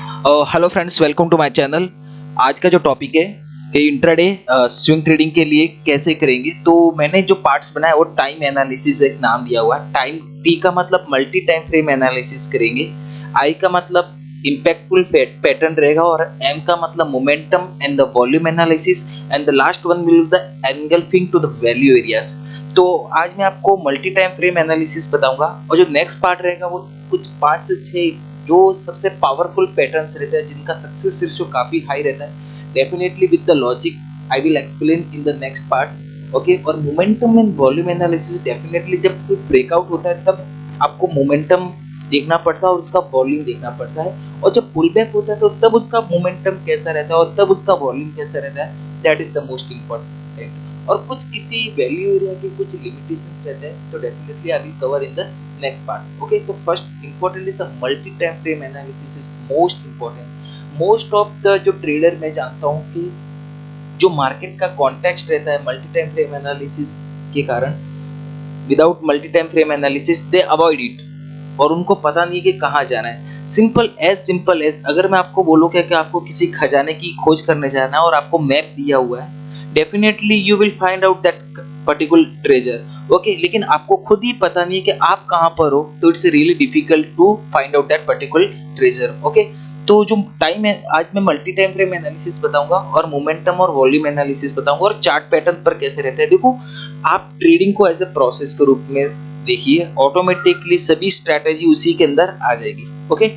Hello friends, welcome to my channel. आज का जो टॉपिक है कि इंट्राडे स्विंग ट्रेडिंग के लिए कैसे करेंगे। तो मैंने जो पार्ट्स बनाया वो टाइम एनालिसिस एक नाम दिया हुआ है। टाइम टी का मतलब मल्टी टाइम फ्रेम एनालिसिस करेंगे, आई का मतलब इम्पैक्टफुल पैटर्न रहेगा, और एम का मतलब momentum and the volume analysis, and the last one will the engulfing to the value areas. तो आज मैं आपको मल्टी टाइम फ्रेम एनालिसिस बताऊंगा, और जो नेक्स्ट पार्ट रहेगा वो कुछ 5 से 6 जो सबसे पावरफुल पैटर्न्स रहते हैं जिनका सक्सेस रेशियो काफी हाई रहता है। Definitely with the logic I will explain in the next part. Okay, और momentum and volume analysis definitely जब कोई ब्रेकआउट होता है तब आपको मोमेंटम देखना पड़ता है और उसका वॉल्यूम देखना पड़ता है, और जब पुल बैक होता है तो तब उसका मोमेंटम कैसा रहता है और तब उसका वॉल्यूम कैसा रहता है। That is the most important. और कुछ किसी वैल्यू एरिया के कुछ लिमिटेशंस रहते हैं, तो definitely I will cover in the next part. Okay, तो first important is the multi time frame analysis is most important. Most of the जो ट्रेडर मैं जानता हूँ कि जो मार्केट का कॉन्टेक्स्ट रहता है मल्टी टाइम फ्रेम एनालिसिस के कारण, without multi time frame analysis they avoid it, और उनको पता नहीं कि कहाँ जाना है। सिंपल एज अगर मैं आपको बोलूँ कि आपको किसी खजाने की खोज करने जाना है और आपको मैप दिया हुआ है, definitely you will find out that particular treasure. Okay, लेकिन आपको खुद ही पता नहीं है कि आप कहाँ पर हो, तो it's really difficult to find out that particular treasure. Okay, तो जो टाइम है, आज मैं मल्टी टाइम फ्रेम एनालिसिस बताऊंगा और मोमेंटम और वॉल्यूम एनालिसिस बताऊंगा, और चार्ट पैटर्न पर कैसे रहते हैं। देखो, आप ट्रेडिंग को एज ए प्रोसेस के रूप में देखिए, ऑटोमेटिकली सभी स्ट्रेटेजी उसी के अंदर आ जाएगी। Okay,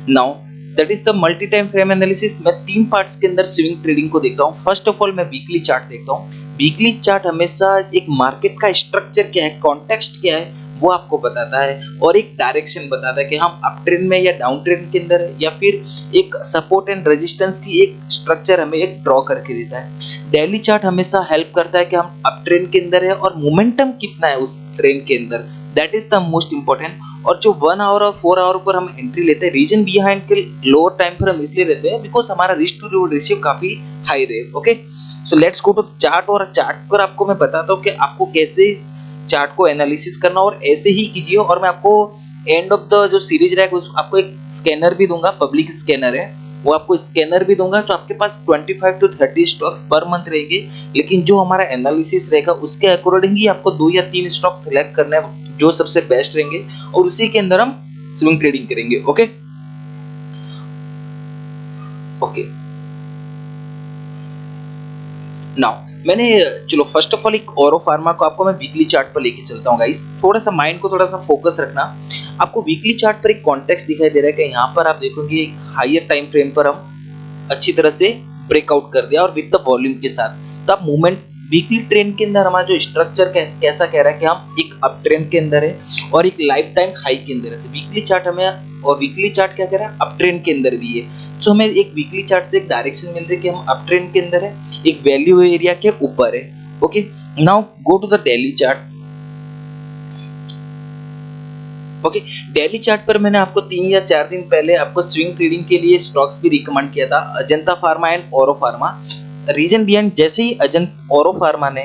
now that is the multi time frame analysis. मैं 3 पार्ट्स के अंदर स्विंग ट्रेडिंग को देखता हूँ। फर्स्ट ऑफ ऑल मैं वीकली चार्ट देखता हूँ। वीकली चार्ट हमेशा एक मार्केट का स्ट्रक्चर क्या है, कॉन्टेक्स्ट क्या है, वो आपको बताता है, और एक डायरेक्शन बताता है कि हम अप ट्रेंड में या डाउन ट्रेंड के अंदर है, या फिर एक सपोर्ट एंड रेजिस्टेंस की एक स्ट्रक्चर हमें एक ड्रॉ करके देता है। डेली चार्ट हमेशा हेल्प करता है कि हम अप ट्रेंड के अंदर है और मोमेंटम कितना है उस ट्रेंड के अंदर। That is the most important. और जो 1 आवर और 4 आवर पर हम एंट्री लेते हैं, रीजन बिहाइंड के लोअर टाइम पर हम इसलिए लेते हैं बिकॉज हमारा रिस्क टू रिवॉर्ड रेशियो काफी हाई रहे। Okay, so let's go to chart. और चार्ट पर आपको मैं बताता हूँ कि आपको कैसे चार्ट को एनालिसिस करना, और ऐसे ही कीजिए। और मैं आपको एंड ऑफ द जो सीरीज रहेगा आपको एक स्कैनर भी दूंगा, पब्लिक स्कैनर है, वो आपको स्कैनर भी दूंगा। तो आपके पास 25 to 30 स्टॉक्स पर मंथ रहेंगे, लेकिन जो हमारा एनालिसिस रहेगा उसके अकॉर्डिंग ही आपको 2 या 3 स्टॉक सेलेक्ट करना है जो सबसे बेस्ट रहेंगे, और उसी के अंदर हम स्विंग ट्रेडिंग करेंगे। ओके ओके, नाउ मैंने, चलो फर्स्ट ऑफ ऑल एक ओरो फार्मा को आपको मैं वीकली चार्ट पर लेके चलता हूँ गाइस। थोड़ा सा माइंड को थोड़ा सा फोकस रखना। आपको वीकली चार्ट पर एक कॉन्टेक्स्ट दिखाई दे रहा है कि यहाँ पर आप देखोगे एक हायर टाइम फ्रेम पर हम अच्छी तरह से ब्रेकआउट कर दिया, और विद द वॉल्यूम के साथ। तो आप मूवमेंट वीकली ट्रेंड के अंदर हमारा जो स्ट्रक्चर कैसा कह रहा है कि हम एक अप ट्रेंड के अंदर है और एक लाइफ टाइम हाई के अंदर है। तो वीकली चार्ट हमें, और वीकली चार्ट क्या कह रहा है, अप ट्रेंड के अंदर भी है। सो हमें एक वीकली चार्ट से एक डायरेक्शन मिल रही है कि हम अप ट्रेंड के अंदर है, एक वैल्यू एरिया के ऊपर है। Okay, now go to the daily chart. Okay, daily chart पर मैंने आपको 3 या 4 दिन पहले आपको स्विंग ट्रेडिंग के लिए स्टॉक्स भी रिकमेंड किया था, अजंता फार्मा एंड ओरो फार्मा। रीजन बिहाइंड, जैसे ही ओरो फार्मा ने,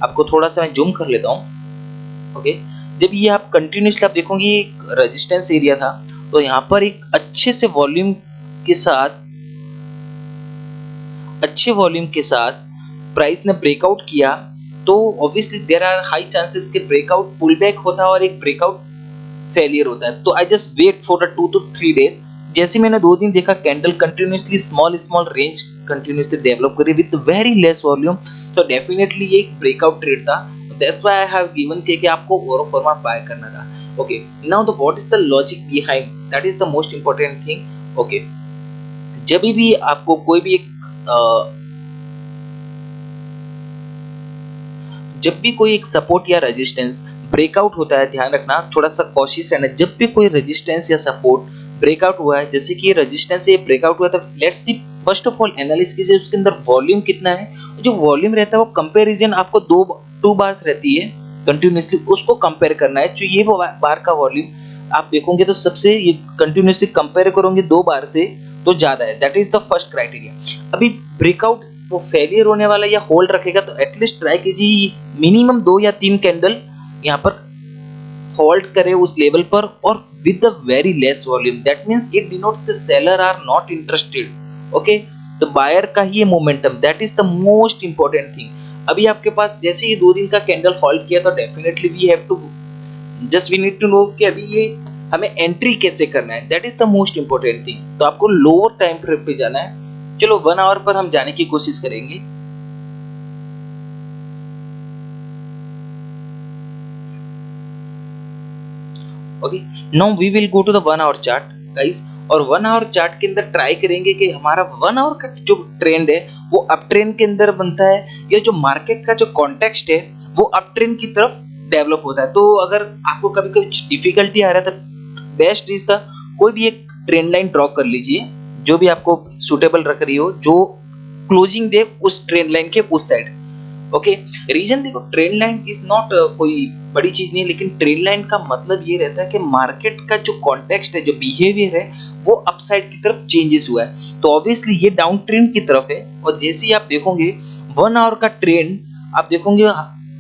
आपको थोड़ा सा मैं जूम कर लेता हूँ। ओके, जब ये आप कंटिन्यूसली आप देखोगे रेजिस्टेंस एरिया था, तो यहाँ पर एक अच्छे से वॉल्यूम के साथ, अच्छे वॉल्यूम के साथ प्राइस ने ब्रेकआउट किया, तो obviously there are high chances कि ब्रेकआउट पुल बैक होता है और एक ब्रेकआउट फेलियर होता है। तो I just wait for the 2 to 3 days. जैसे मैंने 2 दिन देखा candle continuously small small range continuously develop करी विद वेरी लेस वॉल्यूम, तो डेफिनेटली ये एक ब्रेकआउट ट्रेड था। That's why I have given कि आपको ओरो फॉर्मा बाय करना था। Okay, now the what is the logic behind, that is the most important thing. Okay, जब भी आपको कोई भी एक जब भी कोई एक सपोर्ट या रेजिस्टेंस ब्रेकआउट होता है, ध्यान रखना, थोड़ा सा कॉशियस रहना। जब भी कोई रेजिस्टेंस या सपोर्ट ब्रेकआउट हुआ है, जैसे कि ये रेजिस्टेंस से ब्रेकआउट हुआ, तो let's see first of all analysis कीजिए उसके अंदर वॉल्यूम कितना है। जो वॉल्यूम रहता है वो कंपैरिजन आपको टू बार्स रहती है कंटिन्यूसली, उसको कंपेयर करना है। जो ये बार का वॉल्यूम आप देखोगे तो सबसे ये कंटिन्यूसली कंपेयर करोगे 2 बार से तो ज्यादा है। That is the first criteria. अभी ब्रेकआउट वो फेलियर होने वाला या होल्ड रखेगा, तो एटलीस्ट ट्राई कीजिए मिनिमम 2 या 3 कैंडल यहाँ पर होल्ड करे उस लेवल पर और with the very less volume, that means it denotes the seller are not interested. Okay, तो बायर का ही ये momentum, that is the most important thing. अभी आपके पास जैसे ही 2 दिन का कैंडल होल्ड किया तो definitely we have to just we need to know कि अभी ये हमें एंट्री कैसे करना है, that is the most important thing. तो आपको लोअर टाइम फ्रेम पे जाना है। चलो 1 आवर पर हम जाने की कोशिश करेंगे। Okay, now we will go to the 1 hour chart guys, और 1 आवर चार्ट के अंदर ट्राई करेंगे कि हमारा 1 आवर का जो ट्रेंड है वो अप ट्रेंड के अंदर बनता है या जो मार्केट का जो कॉन्टेक्स्ट है वो अप ट्रेंड की तरफ डेवलप होता है। तो अगर आपको कभी कभी डिफिकल्टी आ रहा है तो बेस्ट इज द कोई भी एक ट्रेंड लाइन ड्रॉ कर लीजिए जो भी आपको सुटेबल रख रही हो, जो क्लोजिंग दे उस ट्रेंड लाइन के उस साइड। ओके, रीजन देखो, ट्रेंड लाइन इज नॉट कोई बड़ी चीज नहीं है, लेकिन ट्रेंड लाइन का मतलब ये रहता है कि मार्केट का जो कॉन्टेक्स्ट है, जो बिहेवियर है, वो अपसाइड की तरफ चेंजेस हुआ है। तो ऑब्वियसली ये डाउन ट्रेंड की तरफ है, और जैसे ही आप देखोगे 1 आवर का ट्रेंड आप देखोगे,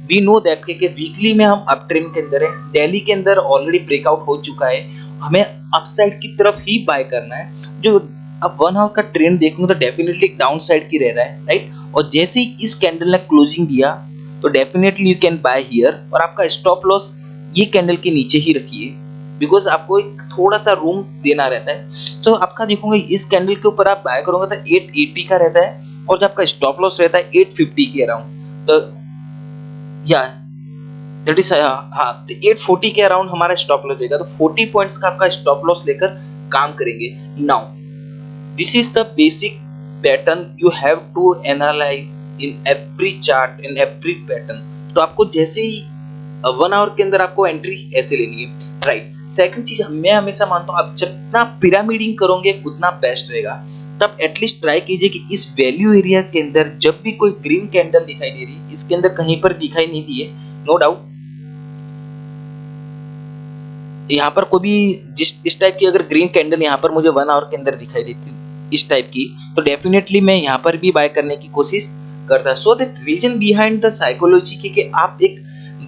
वी नो दैट के वीकली में हम अप ट्रेंड के अंदर है, दिल्ली के अंदर ऑलरेडी ब्रेकआउट हो चुका है, हमें अपसाइड की तरफ ही बाय करना है। जो अब 1 आवर का ट्रेंड देखोगे तो डेफिनेटली डाउन साइड की रह रहा है, राइट। और जैसे ही इस कैंडल ने क्लोजिंग दिया तो definitely you can buy here, और आपका स्टॉप लॉस ये कैंडल के नीचे ही रखिए, बिकॉज आपको एक थोड़ा सा रूम देना रहता है। तो आपका देखोगे इस कैंडल के ऊपर आप बाय करोगे तो 880 का रहता है, और जो आपका स्टॉप लॉस रहता है 850 के अराउंड। तो या दैट इज हाँ, तो 840 के अराउंड हमारा स्टॉप लॉस रहेगा। तो 40 पॉइंट्स का आपका स्टॉप लॉस लेकर काम करेंगे। Now this is the basic pattern you have to analyze in every chart, in every pattern। तो आपको जैसे ही 1 आवर के अंदर आपको एंट्री ऐसे लेनी है, राइट। सेकंड चीज मैं हमेशा मानता हूँ आप जितना पिरामिडिंग करोगे उतना बेस्ट रहेगा। तब एटलीस्ट ट्राई कीजिए कि इस वैल्यू एरिया के अंदर जब भी कोई ग्रीन कैंडल दिखाई दे रही है, इसके अंदर कहीं पर दिखाई नहीं दी है, नो डाउट। यहाँ पर कोई भी जिस इस टाइप की अगर ग्रीन कैंडल यहाँ पर मुझे 1 आवर के अंदर दिखाई देती इस टाइप की, तो डेफिनेटली मैं यहाँ पर भी बाय करने की कोशिश करता। So that reason behind the psychology कि आप एक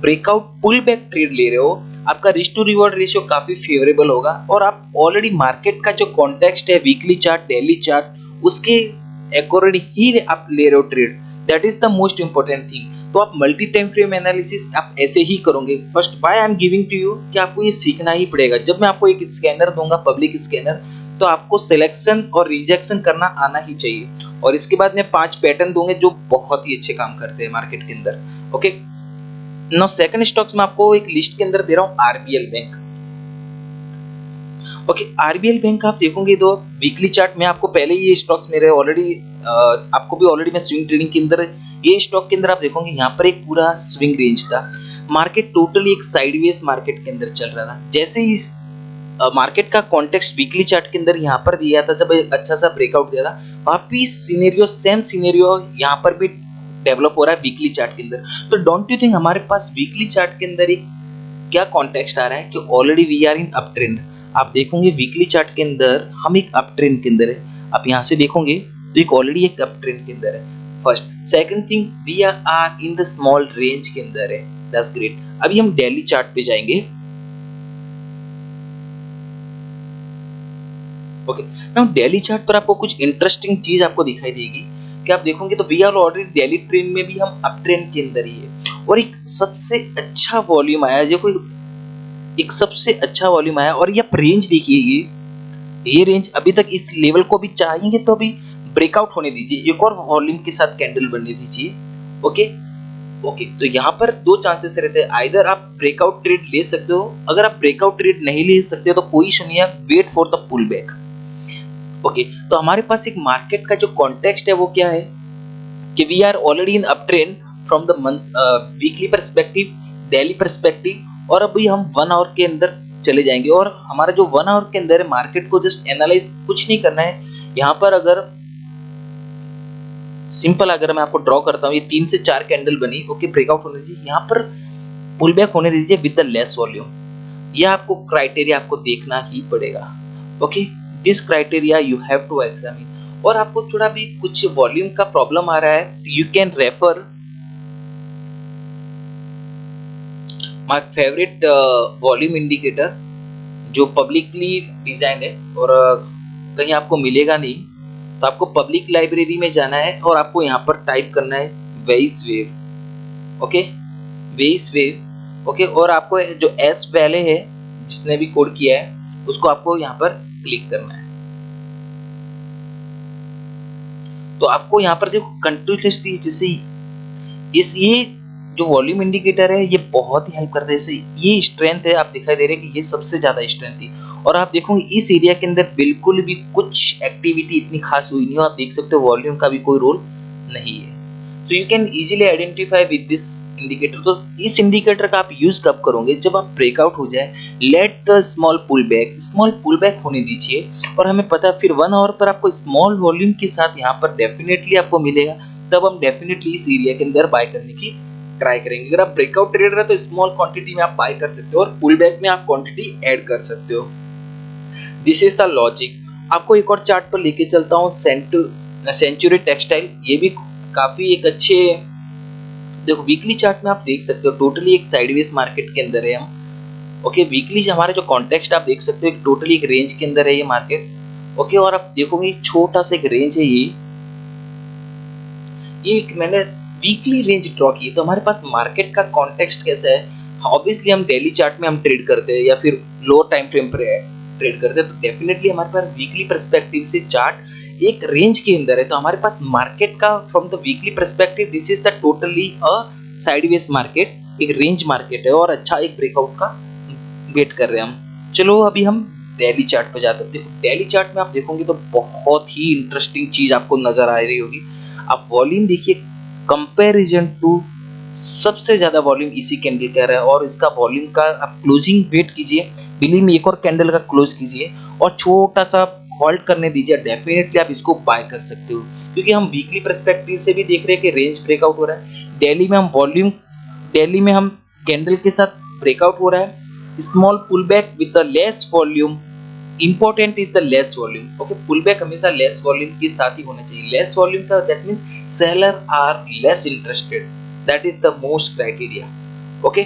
ब्रेकआउट पुल बैक ट्रेड ले रहे हो, आपका रिस्क टू रिवॉर्ड रेशियो काफी फेवरेबल होगा, और आप ऑलरेडी मार्केट का जो कॉन्टेक्स्ट है वीकली चार्ट, डेली चार्ट, उसके अकॉर्डिंग ही आप ले रहे हो trade, that is the most important thing. तो आप मल्टी टाइम फ्रेम एनालिसिस आप ऐसे ही करोगे। First buy I am giving to you कि आपको ये सीखना ही पड़ेगा। जब मैं आपको एक स्कैनर दूंगा, पब्लिक स्कैनर, तो आपको सिलेक्शन और रिजेक्शन करना आना ही चाहिए, और इसके बाद मैं 5 पैटर्न दूंगे जो बहुत ही अच्छे काम करते हैं मार्केट के अंदर। ओके, नाउ सेकंड स्टॉक्स में आपको एक लिस्ट के अंदर दे रहा हूं, RBL bank. Okay, RBL bank आप देखोगे तो वीकली चार्ट में आपको पहले ही ये स्टॉक्स मेरे ऑलरेडी आपको भी ऑलरेडी मैं स्विंग ट्रेडिंग के अंदर ये स्टॉक के अंदर आप देखोगे यहाँ पर एक पूरा स्विंग रेंज था। मार्केट टोटली एक साइडवेज मार्केट के अंदर चल रहा था। जैसे ही मार्केट का कॉन्टेक्स्ट वीकली चार्ट के अंदर यहाँ पर दिया था, जब अच्छा सा ब्रेकआउट दिया था, वापिस सिनेरियो सेम सिनेरियो यहाँ पर भी डेवलप हो रहा है वीकली चार्ट के अंदर। तो डोंट यू थिंक हमारे पास वीकली चार्ट के अंदर एक क्या कॉन्टेक्स्ट आ रहा है कि already we are in up trend. आप देखोगे वीकली चार्ट के अंदर हम एक अप ट्रेंड के अंदर है। आप यहाँ से देखोगे तो एक ऑलरेडी एक अप ट्रेंड के अंदर है। First, second thing, we are in the small range के अंदर है, दैट्स ग्रेट। अभी हम डेली चार्ट पे जाएंगे। ओके, नाउ डेली चार्ट पर आपको कुछ इंटरेस्टिंग चीज आपको दिखाई देगी कि आप देखोगे तो we are already daily trend में भी हम अप ट्रेंड के अंदर ही है, और एक सबसे अच्छा वॉल्यूम आया, जो कोई एक सबसे अच्छा वॉल्यूम आया। और ये रेंज देखिए, ये रेंज अभी तक इस लेवल को भी चाहेंगे तो अभी ब्रेकआउट होने दीजिए, एक और वॉल्यूम के साथ कैंडल बनने दीजिए। ओके ओके, तो यहाँ पर 2 चांसेस रहते हैं, आइदर आप ब्रेकआउट ट्रेड ले सकते हो, अगर आप ब्रेकआउट ट्रेड नहीं ले सकते तो कोई इशू नहीं है, wait for the pull back. Okay, तो हमारे पास एक मार्केट का जो कॉन्टेक्स्ट है वो क्या है कि we are already in up trend from the month weekly perspective, daily perspective, और अभी हम 1 आवर के अंदर चले जाएंगे। और हमारा जो 1 आवर के अंदर है, मार्केट को जस्ट एनालाइज कुछ नहीं करना है। यहाँ पर अगर सिंपल अगर मैं आपको ड्रॉ करता हूँ, ये 3 से 4 कैंडल बनी, ओके, ब्रेकआउट होने दीजिए, यहाँ पर पुल बैक होने दीजिए विद द लेस वॉल्यूम। यह आपको क्राइटेरिया आपको देखना ही पड़ेगा। Okay, this criteria you have to examine. और आपको थोड़ा भी कुछ वॉल्यूम का प्रॉब्लम आ रहा है तो you can refer my favourite volume indicator जो पब्लिकली डिजाइन है और कहीं आपको मिलेगा नहीं, तो आपको पब्लिक लाइब्रेरी में जाना है और आपको यहाँ पर टाइप करना है Weiss wave. Okay, Weiss wave. Okay, और आपको जो एस पहले है जिसने भी कोड किया है उसको आपको यहाँ पर क्लिक करना है। तो आपको यहाँ पर देखो कंटिन्यूसली जैसे ये जो वॉल्यूम इंडिकेटर है ये बहुत ही हेल्प करता है। जैसे ये स्ट्रेंथ है, आप दिखाई दे रहे हैं कि ये सबसे ज्यादा स्ट्रेंथ थी, और आप देखोगे इस एरिया के अंदर बिल्कुल भी कुछ एक्टिविटी इतनी खास हुई नहीं हो। आप देख सकते हो वॉल्यूम का भी कोई रोल नहीं है। सो you can easily identify with this indicator. तो इस इंडिकेटर का आप यूज कब करोगे? जब आप ब्रेकआउट हो जाए, let the small pull back होने दीजिए, और हमें पता है फिर 1 आवर पर आपको स्मॉल वॉल्यूम के साथ यहाँ पर डेफिनेटली आपको मिलेगा। तब हम डेफिनेटली इस एरिया के अंदर बाय करने की ट्राई करेंगे। अगर आप ब्रेकआउट ट्रेडर है तो स्मॉल क्वांटिटी में आप बाय कर सकते हो और पुल बैक में आप क्वांटिटी ऐड कर सकते हो। This is the logic. आपको एक और चार्ट पर लेके चलता हूँ, सेंचुरी टेक्सटाइल। ये भी काफी एक अच्छे, देखो वीकली चार्ट में आप देख सकते हो टोटली एक साइडवेज मार्केट के अंदर है हम। ओके, वीकली हमारा जो कॉन्टेक्स्ट आप देख सकते हो एक टोटली एक रेंज के अंदर है ये मार्केट। ओके, और आप देखोगे छोटा सा एक रेंज है ये मैंने वीकली रेंज ड्रॉ की। तो हमारे पास मार्केट का कॉन्टेक्स्ट कैसा है? ऑब्वियसली हम डेली चार्ट में हम ट्रेड करते हैं या फिर लोअर टाइम फ्रेम पर ट्रेड करते हैं, तो डेफिनेटली हमारे पास वीकली पर्सपेक्टिव से चार्ट एक रेंज के अंदर है। तो हमारे पास मार्केट का from the weekly perspective this is the totally a sideways market, एक रेंज मार्केट है और अच्छा एक ब्रेकआउट का वेट कर रहे हैं हम। चलो अभी हम डेली चार्ट पे जाते हैं। देखो डेली चार्ट में आप देखोगे तो बहुत ही इंटरेस्टिंग चीज आपको नजर आ रही होगी। आप वॉल्यूम देखिए, कंपैरिजन टू सबसे ज्यादा वॉल्यूम इसी कैंडल का रहा है, और इसका वॉल्यूम का आप क्लोजिंग वेट कीजिए, बिलीव में एक और कैंडल का क्लोज कीजिए और छोटा सा होल्ड करने दीजिए। डेफिनेटली आप इसको बाय कर सकते हो, क्योंकि हम वीकली पर्सपेक्टिव से भी देख रहे हैं कि रेंज ब्रेकआउट हो रहा है। डेली में हम कैंडल के साथ ब्रेकआउट हो रहा है। Small pull back with the less volume, important is the less volume. Okay, pull back हमेशा लेस वॉल्यूम के साथ ही होना चाहिए। लेस वॉल्यूम का that means seller are less interested, that is the most criteria. Okay,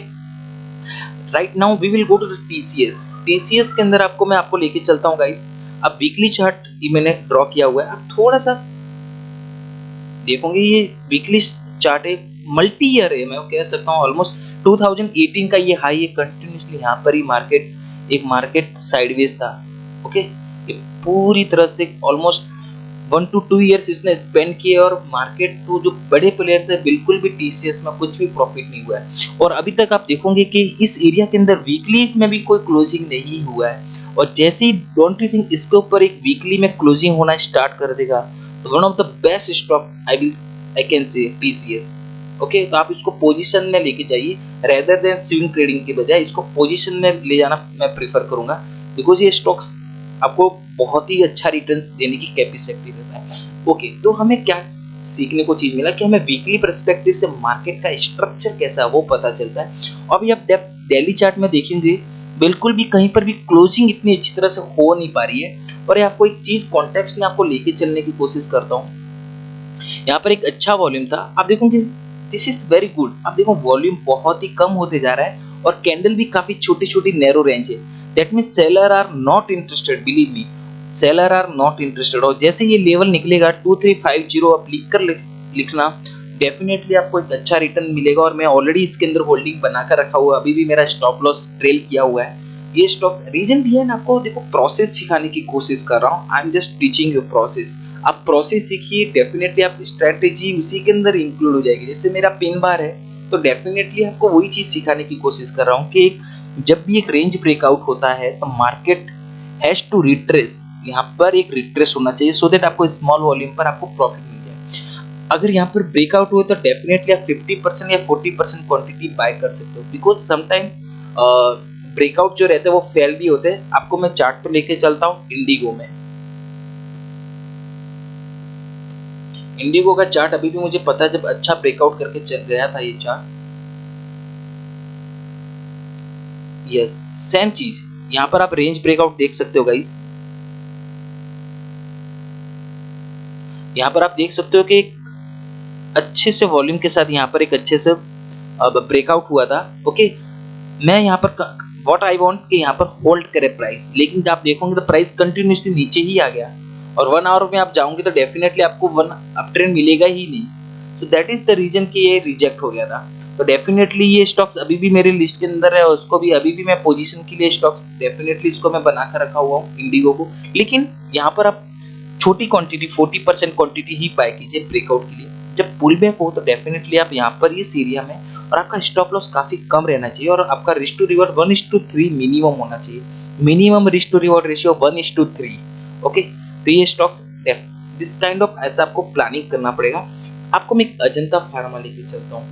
right now we will go to the TCS. TCS के अंदर मैं आपको लेके चलता हूं गाइस। अब वीकली चार्ट ये मैंने ड्रॉ किया हुआ है। अब थोड़ा सा देखोगे ये वीकली चार्ट एक मल्टी ईयर है, मैं कह सकता हूँ ऑलमोस्ट 2018 का ये हाई है। कंटिन्यूसली यहाँ पर ही मार्केट साइडवेज था। ओके, ये पूरी तरह से ऑलमोस्ट 1 to 2 इयर्स इसने स्पेंड किए, और मार्केट तो जो बड़े प्लेयर थे बिल्कुल भी टीसीएस में कुछ भी प्रॉफिट नहीं हुआ है। और अभी तक आप देखोगे कि इस एरिया के अंदर वीकली में भी कोई क्लोजिंग नहीं हुआ है। और जैसे ही डोंट यू थिंक इसके ऊपर एक वीकली में क्लोजिंग होना स्टार्ट कर देगा, तो one of the best stock I can say TCS. Okay, तो आप इसको पोजीशन में लेके जाइए रेदर देन स्विंग ट्रेडिंग के बजाय इसको पोजीशन में ले जाना मैं प्रेफर करूंगा, बिकॉज ये स्टॉक्स आपको बहुत ही अच्छा रिटर्न्स देने की कैपेसिटी देता है। ओके, तो हमें क्या सीखने को चीज मिला कि हमें वीकली पर्सपेक्टिव से मार्केट का स्ट्रक्चर कैसा है वो पता चलता है। अभी आप डेली चार्ट में देखेंगे बिल्कुल भी कहीं पर भी क्लोजिंग इतनी अच्छी तरह से हो नहीं पा रही है। और आपको एक चीज कॉन्टेक्स्ट में आपको लेके चलने की कोशिश करता हूँ। यहाँ पर एक अच्छा वॉल्यूम था, आप देखोगे दिस इज वेरी गुड। आप देखो वॉल्यूम बहुत ही कम होते जा रहा है और कैंडल भी काफी छोटी छोटी नैरो रेंज है। That means seller are not interested, believe me, seller are not interested. और जैसे ये लेवल निकलेगा 2350 आप लिखना, डेफिनेटली आपको एक अच्छा रिटर्न मिलेगा। और मैं ऑलरेडी इसके अंदर होल्डिंग बनाकर रखा हुआ है, अभी भी मेरा स्टॉप लॉस ट्रेल किया हुआ है। ये स्टॉक रीजन भी है ना, आपको देखो प्रोसेस सिखाने की कोशिश कर रहा हूँ। I am just teaching you process. आप प्रोसेस सीखिए, डेफिनेटली आपकी स्ट्रेटेजी उसी के अंदर इंक्लूड हो जाएगी। जैसे मेरा पिन बार है, तो डेफिनेटली आपको वही चीज सिखाने की कोशिश कर रहा हूँ कि जब भी एक रेंज ब्रेकआउट होता है तो मार्केट हैज टू रिट्रेस, यहाँ पर एक रिट्रेस होना चाहिए सो दैट आपको स्मॉल वॉल्यूम पर आपको प्रॉफिट मिल जाए। अगर यहाँ पर ब्रेकआउट हुए तो डेफिनेटली आप 50% या 40% क्वांटिटी बाय कर सकते हो, बिकॉज समटाइम्स ब्रेकआउट जो रहते हैं वो फेल भी होते हैं। आपको मैं चार्ट पर लेके चलता हूँ इंडिगो में। इंडिगो का चार्ट अभी भी मुझे पता है जब अच्छा ब्रेकआउट करके चल गया था ये चार्ट। यस, सेम चीज यहाँ पर आप रेंज ब्रेकआउट देख सकते हो गाइस। यहाँ पर आप देख सकते हो कि एक अच्छे से वॉल्यूम के साथ यहाँ पर एक अच्छे से ब्रेकआउट हुआ था। ओके, मैं यहाँ पर व्हाट आई वांट कि यहाँ पर होल्ड करे प्राइस, लेकिन आप देखोगे तो प्राइस कंटिन्यूसली नीचे ही आ गया और 1 आवर में आप जाओगे तो डेफिनेटली आपको वन अप ट्रेंड मिलेगा ही नहीं। So that is the reason कि ये रिजेक्ट हो गया था। तो डेफिनेटली ये स्टॉक्स अभी भी मेरी लिस्ट के अंदर है और उसको भी अभी भी मैं पोजीशन के लिए स्टॉक्स डेफिनेटली इसको मैं बना कर रखा हुआ हूँ इंडिगो को। लेकिन यहाँ पर आप छोटी क्वांटिटी 40% क्वांटिटी ही बाय कीजिए ब्रेकआउट के लिए। जब पुल बैक हो तो डेफिनेटली आप यहाँ पर इस एरिया में, और आपका स्टॉप लॉस काफी कम रहना चाहिए और आपका रिस्क टू रिवॉर्ड 1:3 मिनिमम होना चाहिए। Minimum risk to reward ratio 1:3। Okay, तो ये स्टॉक्स दिस काइंड ऑफ ऐसा आपको प्लानिंग करना पड़ेगा। आपको मैं एक अजंता फार्मा लेके चलता हूँ।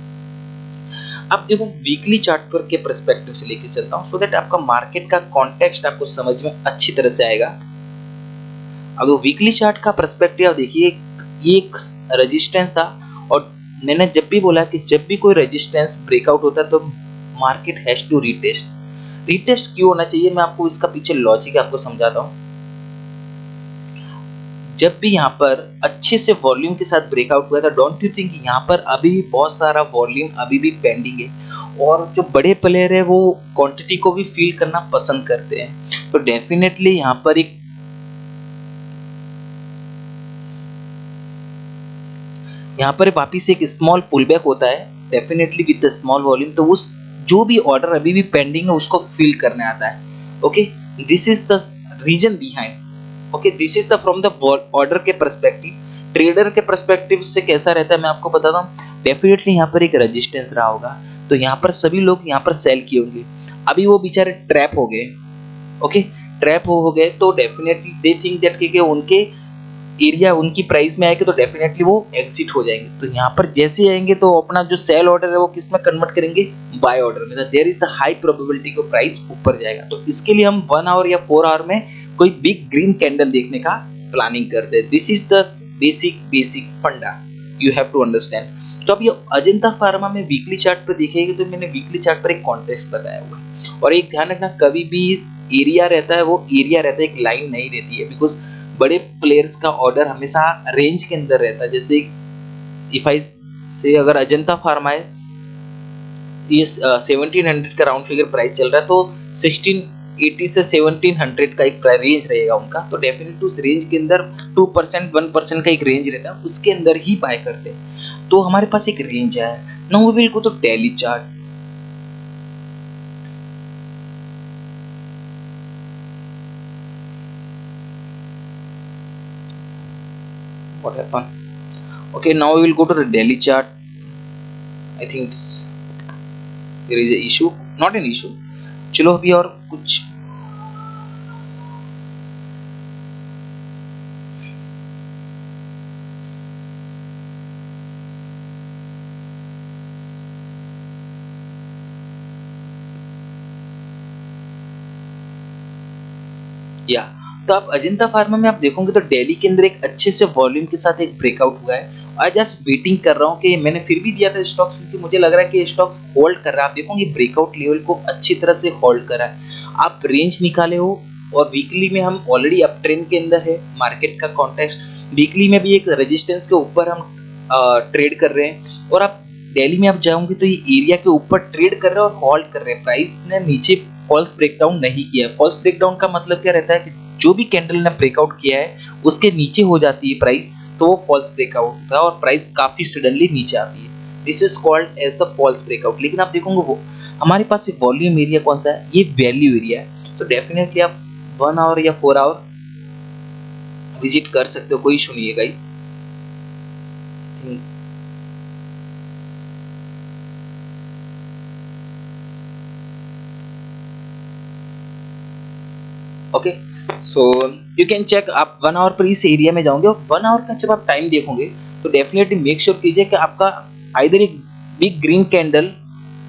आप देखो वीकली चार्ट पर के पर्सपेक्टिव से लेके चलता हूँ, सो दैट आपका मार्केट का कॉन्टेक्स्ट आपको समझ में अच्छी तरह से आएगा। अगर वीकली चार्ट का पर्सपेक्टिव देखिए, ये एक रेजिस्टेंस था और मैंने जब भी बोला कि जब भी कोई रेजिस्टेंस ब्रेकआउट होता है तो market has to retest. Retest क्यों होना चाहिए, मैं आपको इसका पीछे लॉजिक आपको समझाता हूँ। जब भी यहाँ पर अच्छे से वॉल्यूम के साथ ब्रेकआउट हुआ था, डोंट यू थिंक यहाँ पर अभी भी बहुत सारा वॉल्यूम अभी भी पेंडिंग है और जो बड़े प्लेयर है वो क्वांटिटी को भी फील करना पसंद करते हैं। तो डेफिनेटली यहाँ पर वापिस एक स्मॉल पुल बैक होता है डेफिनेटली विद स्मॉल वॉल्यूम, तो उस जो भी ऑर्डर अभी भी पेंडिंग है उसको फिल करने आता है। Okay, this is the reason behind. Okay, this is the from the order के पर्सपेक्टिव। ट्रेडर के पर्सपेक्टिव से कैसा रहता है मैं आपको बताता हूँ। डेफिनेटली यहाँ पर एक रेजिस्टेंस रहा होगा तो यहाँ पर सभी लोग यहाँ पर सेल किए होंगे। अभी वो बेचारे ट्रैप हो गए। ओके, ट्रैप हो गए तो डेफिनेटली दे थिंक दैट कि उनके एरिया उनकी प्राइस में आएगा तो डेफिनेटली वो एग्जिट हो जाएंगे। तो यहाँ पर जैसे आएंगे तो अपना जो सेल ऑर्डर है वो किस में कन्वर्ट करेंगे, बाय ऑर्डर में। There is the high probability कि प्राइस ऊपर जाएगा। तो इसके लिए हम 1 आवर या 4 आवर में कोई बिग ग्रीन कैंडल देखने का प्लानिंग करते हैं। दिस इज द बेसिक फंडा यू हैव टू अंडरस्टैंड। तो अब ये अजंता फार्मा में वीकली चार्ट पर देखेंगे तो मैंने वीकली चार्ट पर एक कॉन्टेक्स्ट बताया हुआ है। और एक ध्यान रखना, कभी भी एरिया रहता है वो एरिया रहता है, एक लाइन नहीं रहती है। बिकॉज बड़े प्लेयर्स का ऑर्डर हमेशा रेंज के अंदर रहता है। जैसे इफ आई से अगर अजंता फार्मा है, ये 1700 का राउंड फिगर प्राइस चल रहा है तो 1680 से 1700 का एक रेंज रहेगा उनका। तो डेफिनेटली उस रेंज के अंदर 2% 1% का एक रेंज रहता है, उसके अंदर ही बाय करते हैं। तो हमारे पास एक रेंज है। Now we will go to daily chart. What happened? Okay, now we will go to the daily chart. I think there is a issue, not an issue. चलो अभी और कुछ या तो आप अजंता फार्मा में आप देखोगे तो दिल्ली के अंदर एक अच्छे से वॉल्यूम के साथ एक ब्रेकआउट हुआ है। आज जस्ट वेटिंग कर रहा हूँ कि मैंने फिर भी दिया था स्टॉक्स क्योंकि मुझे लग रहा है कि स्टॉक्स होल्ड कर रहा है। आप देखोगे ब्रेकआउट लेवल को अच्छी तरह से होल्ड करा है, आप रेंज निकाले हो और वीकली में हम ऑलरेडी अप ट्रेंड के अंदर है। मार्केट का कॉन्टेक्स्ट वीकली में भी एक रेजिस्टेंस के ऊपर हम ट्रेड कर रहे हैं और आप दिल्ली में आप जाओगे तो ये एरिया के ऊपर ट्रेड कर रहे हैं और होल्ड कर रहे हैं। प्राइस ने नीचे फॉल्स ब्रेकडाउन नहीं किया। फॉल्स ब्रेकडाउन का मतलब क्या रहता है कि जो भी कैंडल ने ब्रेकआउट किया है उसके नीचे हो जाती है प्राइस, तो वो फॉल्स ब्रेकआउट होता है और प्राइस काफी सडनली नीचे आती है। This is called as the false breakout. लेकिन आप देखोगे वो हमारे पास वॉल्यूम एरिया कौन सा है, ये वैल्यू एरिया है। तो डेफिनेटली आप 1 आवर या 4 आवर विजिट कर सकते हो, कोई इशू नहीं है guys. Okay, so you can check. आप 1 आवर पर इस एरिया में जाओगे और 1 आवर का जब आप टाइम देखोगे तो डेफिनेटली मेक श्योर कीजिए कि आपका आइदर एक big green candle,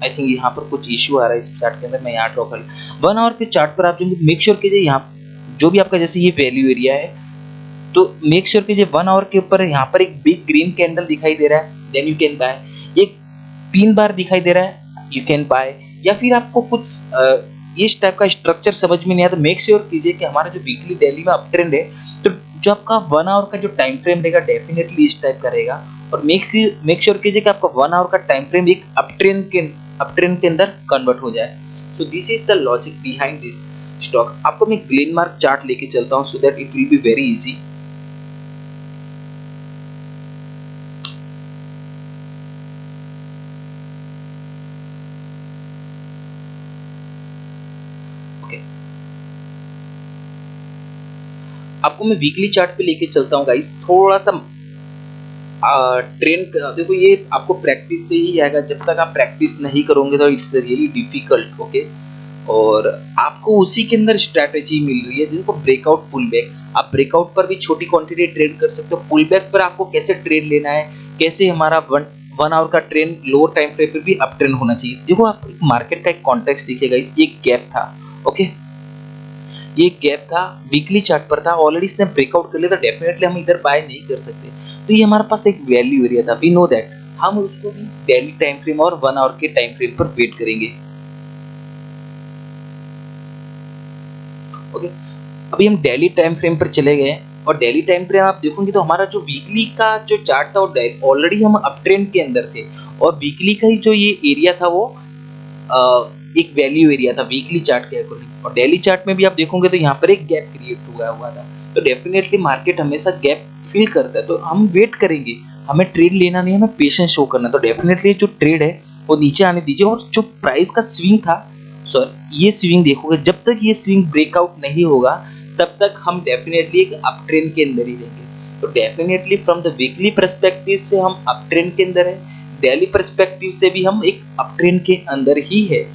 I think यहाँ पर कुछ इश्यू आ रहा है इस चार्ट के अंदर, मैं यहाँ ड्रॉ कर 1 आवर के चार्ट पर आप जाएंगे, मेक श्योर कीजिए यहाँ जो भी आपका जैसे ये वैल्यू एरिया है तो मेक श्योर कीजिए 1 आवर के ऊपर यहाँ पर एक बिग ग्रीन कैंडल दिखाई दे रहा है, देन यू कैन बाय। एक पिन बार दिखाई दे रहा है, यू कैन बाय। या फिर आपको कुछ इस टाइप का स्ट्रक्चर समझ में नहीं आया तो मेक श्योर कीजिए कि हमारा जो वीकली दिल्ली में अप ट्रेंड है तो जो आपका 1 आवर का जो टाइम फ्रेम रहेगा डेफिनेटली इस टाइप का रहेगा। और मेक श्योर कीजिए कि आपका 1 आवर का टाइम फ्रेम एक अप ट्रेंड के अंदर कन्वर्ट हो जाए। So this is the logic behind this stock. आपको मैं ग्लेनमार्क चार्ट लेके चलता हूँ so that it will be very easy. Okay, आपको मैं वीकली चार्ट पे लेके चलता हूँ गाइस। थोड़ा सा ट्रेन देखो, ये आपको प्रैक्टिस से ही आएगा। जब तक आप प्रैक्टिस नहीं करोगे तो इट्स रियली डिफिकल्ट। ओके, और आपको उसी के अंदर स्ट्रैटेजी मिल रही है। देखो, ब्रेकआउट पुल बैक, आप ब्रेकआउट पर भी छोटी क्वांटिटी ट्रेड कर सकते हो। पुल बैक पर आपको कैसे ट्रेड लेना है, कैसे हमारा वन आवर का ट्रेंड लोअर टाइम फ्रेम पे भी अप ट्रेंड होना चाहिए। देखो, आप मार्केट का एक कॉन्टेक्स्ट देखिएगा, इस एक गैप था। ओके, ये गैप था, वीकली चार्ट पर था, ऑलरेडी इसने ब्रेकआउट कर लिया, तो डेफिनेटली हम इधर बाय नहीं कर सकते। तो ये हमारे पास एक वैल्यू एरिया था, वी नो दैट। हम उसको भी डेली टाइम फ्रेम और 1 आवर के टाइम फ्रेम पर वेट करेंगे। ओके, अभी हम डेली टाइम फ्रेम पर चले गए, और डेली टाइम फ्रेम आप देखोगे तो हमारा जो वीकली का जो चार्ट था वो ऑलरेडी हम अप ट्रेंड के अंदर थे, और वीकली का ही जो ये एरिया था वो एक वैल्यू एरिया था वीकली चार्ट के अकॉर्डिंग। और डेली चार्ट में भी आप देखोगे तो यहाँ पर एक गैप क्रिएट हुआ था। तो डेफिनेटली मार्केट हमेशा गैप फिल करता है, तो हम वेट करेंगे। हमें ट्रेड लेना नहीं, हमें पेशेंस शो करना। तो डेफिनेटली जो ट्रेड है वो नीचे आने दीजिए। और जो प्राइस का स्विंग था, सर ये स्विंग देखोगे, जब तक ये स्विंग ब्रेकआउट नहीं होगा तब तक हम डेफिनेटली एक अप ट्रेंड के अंदर ही रहेंगे। तो definitely from the weekly perspective से हम अप ट्रेंड के अंदर है, डेली पर्सपेक्टिव से भी हम एक अप ट्रेंड के अंदर ही है।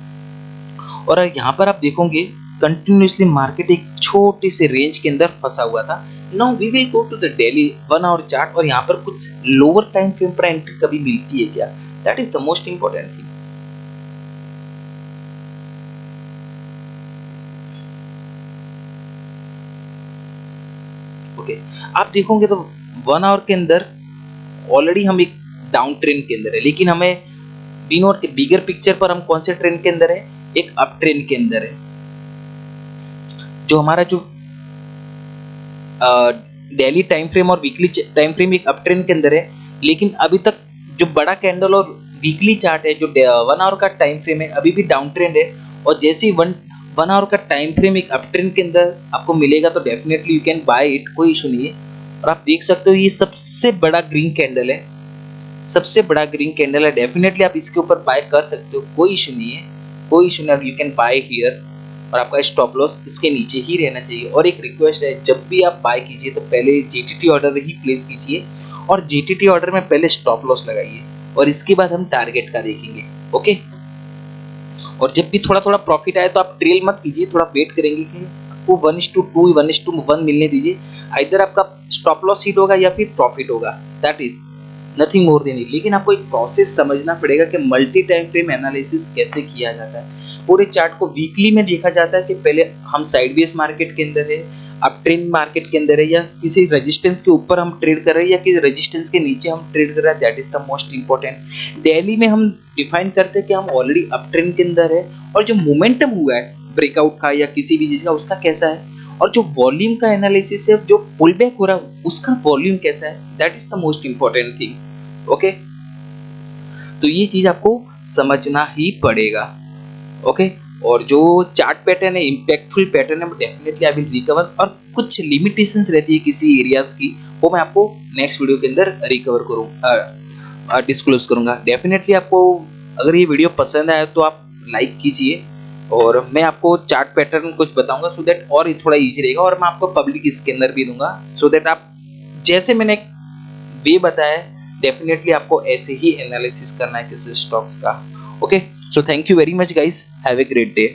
और यहाँ पर आप देखोगे कंटिन्यूसली मार्केट एक छोटे से रेंज के अंदर फंसा हुआ था। Now we will go to the daily 1 hour chart, और यहाँ पर कुछ लोअर टाइम फ्रेम पर एंट्री कभी मिलती है क्या, that is the most important thing. Okay, आप देखोगे तो 1 आवर के अंदर ऑलरेडी हम एक डाउन ट्रेंड के अंदर है, लेकिन हमें वी नोट के बिगर पिक्चर पर हम कौन से ट्रेंड के अंदर है, एक अप ट्रेंड के अंदर है। जो हमारा जो डेली टाइम फ्रेम और वीकली टाइम फ्रेम एक अप ट्रेंड के अंदर है, लेकिन अभी तक जो बड़ा कैंडल और वीकली चार्ट है, जो 1 आवर का टाइम फ्रेम है, अभी भी डाउन ट्रेंड है। और जैसे ही वन आवर का टाइम फ्रेम एक अप ट्रेंड के अंदर आपको मिलेगा तो definitely you can buy it, कोई इशू नहीं है। और आप देख सकते हो ये सबसे बड़ा ग्रीन कैंडल है, सबसे बड़ा ग्रीन कैंडल है। डेफिनेटली आप इसके ऊपर बाय कर सकते हो, कोई इशू नहीं है, कोई इशू नहीं, यू कैन बाय हियर। और आपका स्टॉप लॉस इसके नीचे ही रहना चाहिए। और एक रिक्वेस्ट है, जब भी आप बाय कीजिए तो पहले जीटीटी ऑर्डर ही प्लेस कीजिए, और जीटीटी ऑर्डर में पहले स्टॉप लॉस लगाइए, और इसके बाद हम टारगेट का देखेंगे। ओके, और जब भी थोड़ा थोड़ा प्रॉफिट आए तो आप ट्रेल मत कीजिए, थोड़ा वेट करेंगे कि आपको 1:2 1:1 मिलने दीजिए। इधर आपका स्टॉप लॉस हिट होगा या फिर प्रॉफिट होगा, that is nothing more than it. लेकिन आपको एक प्रोसेस समझना पड़ेगा कि मल्टी टाइम फ्रेम एनालिसिस कैसे किया जाता है। पूरे चार्ट को वीकली में देखा जाता है कि पहले हम साइडवेज मार्केट के अंदर है, अप ट्रेंड मार्केट के अंदर है, या किसी रेजिस्टेंस के ऊपर हम ट्रेड कर रहे हैं, या किसी रेजिस्टेंस के नीचे हम ट्रेड कर रहे हैं, that is the most important. Daily में हम डिफाइन करते हैं कि हम ऑलरेडी अप ट्रेंड के अंदर है, और जो मोमेंटम हुआ है ब्रेकआउट का या किसी भी चीज का, उसका कैसा है, और जो वॉल्यूम का एनालिसिस है, जो पुल बैक हो रहा है उसका वॉल्यूम कैसा है, that is the most important thing. Okay, तो ये चीज आपको समझना ही पड़ेगा। ओके, और जो चार्ट पैटर्न है, इंपैक्टफुल पैटर्न है, डेफिनेटली आई विल रिकवर। और कुछ लिमिटेशंस रहती है किसी एरियाज की, वो मैं आपको नेक्स्ट वीडियो के अंदर रिकवर करूँ, डिस्क्लोज करूंगा। डेफिनेटली आपको अगर ये वीडियो पसंद आया तो आप लाइक कीजिए, और मैं आपको चार्ट पैटर्न कुछ बताऊंगा सो दैट और ये थोड़ा इजी रहेगा। और मैं आपको पब्लिक स्कैनर भी दूंगा सो दैट आप, जैसे मैंने वे बताया, डेफिनेटली आपको ऐसे ही एनालिसिस करना है किसी स्टॉक्स का। Okay, so thank you very much guys, have a great day.